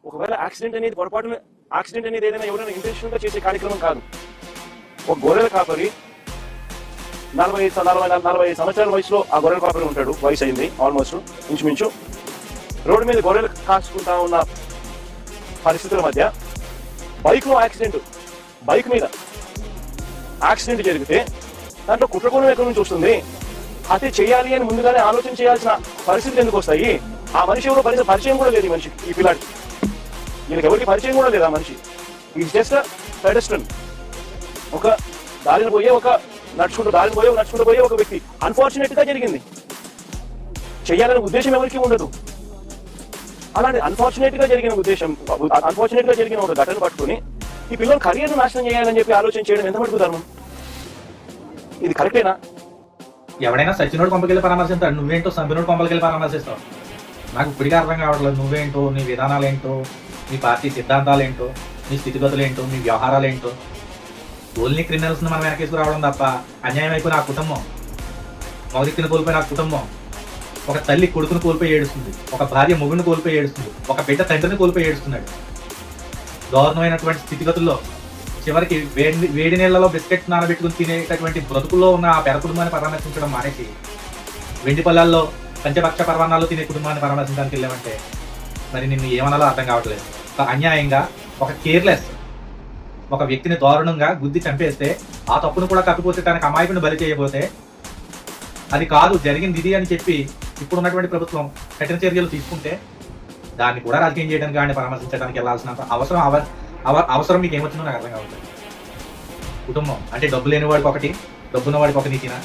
ఒకవేళ యాక్సిడెంట్ అనేది పొరపాటున యాక్సిడెంట్ అనేది ఏదైనా ఎవరైనా ఇంటెన్షన్ గా చేసే కార్యక్రమం కాదు. ఒక గొర్రెల కాపరి 40 సంవత్సరాల వయసులో ఆ గొర్రెల కాపరి ఉంటాడు. వయసు అయింది ఆల్మోస్ట్ ఇంచుమించు. రోడ్డు మీద గొర్రెలు కాసుకుంటా ఉన్న పరిస్థితుల మధ్య బైక్ లో యాక్సిడెంట్, బైక్ మీద యాక్సిడెంట్ జరిగితే దాంట్లో కుట్రకోణం ఎక్కడి నుంచి వస్తుంది? హత్య చేయాలి అని ముందుగానే ఆలోచన చేయాల్సిన పరిస్థితులు ఎందుకు వస్తాయి? ఆ మనిషి ఎవరో పరిచయం కూడా లేదు. ఈ మనిషి, ఈ పిల్లాడికి, ఈయనకి ఎవరికి పరిచయం కూడా లేదు. ఆ మనిషి ఈజ్ జస్ట్ పెడస్ట్రన్, ఒక దారిని పోయే నడుచుకుంటూ పోయే ఒక వ్యక్తి. అన్ఫార్చునేట్ గా జరిగింది. చెయ్యాలనే ఉద్దేశం ఎవరికి ఉండదు. అలాంటి అన్ఫార్చునేట్ గా జరిగిన ఒక ఘటన పట్టుకుని ఈ పిల్లలు కెరీర్ నాశనం చేయాలని చెప్పి ఆలోచన చేయడం ఎంత మటుకు ధర్మం? ఇది కరెక్టేనా? ఎవడైనా సచినోడు కొంపకెళ్ళి పరామర్శిస్తాడు, నువ్వేంటో సంపినోడు కొంపలకెళ్ళి పరామర్శిస్తావు. నాకు ఇప్పటికీ అర్థం కావట్లేదు. నువ్వేంటో, నీ విధానాలు ఏంటో, నీ పార్టీ సిద్ధాంతాలు ఏంటో, నీ స్థితిగతులు ఏంటో, నీ వ్యవహారాలు ఏంటో. ఓన్లీ క్రిమినల్స్ మనం వెనకేసుకు రావడం తప్ప అన్యాయం అయిపోయిన ఆ కుటుంబం, మగదిక్కిని కోల్పోయిన ఆ కుటుంబం, ఒక తల్లి కొడుకును కోల్పోయి ఏడుస్తుంది, ఒక భార్య మొగుడిని కోల్పోయి ఏడుస్తుంది, ఒక బిడ్డ తండ్రిని కోల్పోయి ఏడుస్తున్నాడు. దారుణమైనటువంటి స్థితిగతుల్లో చివరికి వేడి నీళ్లలో బిస్కెట్ నానబెట్టుకుని తినేటటువంటి బ్రతుకుల్లో ఉన్న ఆ పెర కుటుంబాన్ని పరామర్శించడం మానేసి వెండి పొలాల్లో పంచభక్ష పర్వాణాలు తినే కుటుంబాన్ని పరామర్శించడానికి వెళ్ళామంటే మరి నిన్ను ఏమనాలో అర్థం కావట్లేదు. ఒక అన్యాయంగా, ఒక కేర్లెస్ ఒక వ్యక్తిని దారుణంగా గుద్ది చంపేస్తే ఆ తప్పును కూడా కప్పిపోతే తనకు అమాయకుని బలి చేయబోతే అది కాదు జరిగింది ఇది అని చెప్పి ఇప్పుడు ఉన్నటువంటి ప్రభుత్వం కఠిన చర్యలు తీసుకుంటే దాన్ని కూడా రాజకీయం చేయడానికి కానీ పరామర్శించడానికి వెళ్ళాల్సిన అవసరం మీకు ఏమొచ్చిందో నాకు అర్థం కావట్లేదు. కుటుంబం అంటే డబ్బు లేని వాడికి ఒకటి, డబ్బున్న వాడికి ఒక నీతినా?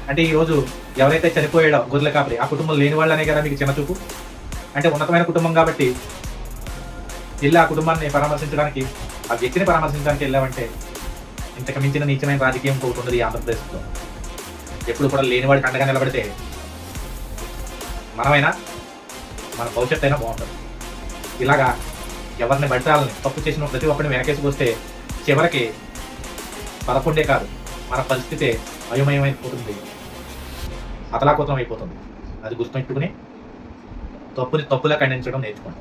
అంటే ఈరోజు ఎవరైతే చనిపోయాడో గొర్రెల కాపరి, ఆ కుటుంబం లేని వాళ్ళనే కదా మీకు చిన్న చూపు? అంటే ఉన్నతమైన కుటుంబం కాబట్టి వెళ్ళి ఆ కుటుంబాన్ని పరామర్శించడానికి, ఆ వ్యక్తిని పరామర్శించడానికి వెళ్ళామంటే ఇంతకు మించిన నీచమైన రాజకీయం ఒకటి ఉండదు ఈ ఆంధ్రప్రదేశ్లో. ఎప్పుడు కూడా లేనివాడికి అండగా నిలబడితే మనమైనా మన భవిష్యత్తు అయినా బాగుంటుంది. ఇలాగా ఎవరిని బట్టాలని తప్పు చేసిన ప్రతి ఒక్కరిని వెనకేసి వస్తే చివరికి 11 కాదు మన పరిస్థితి అయోమయమైపోతుంది, అతలాకుతలం అయిపోతుంది. అది గుర్తుపెట్టుకుని తప్పుని తప్పులా ఖండించడం నేర్చుకోండి.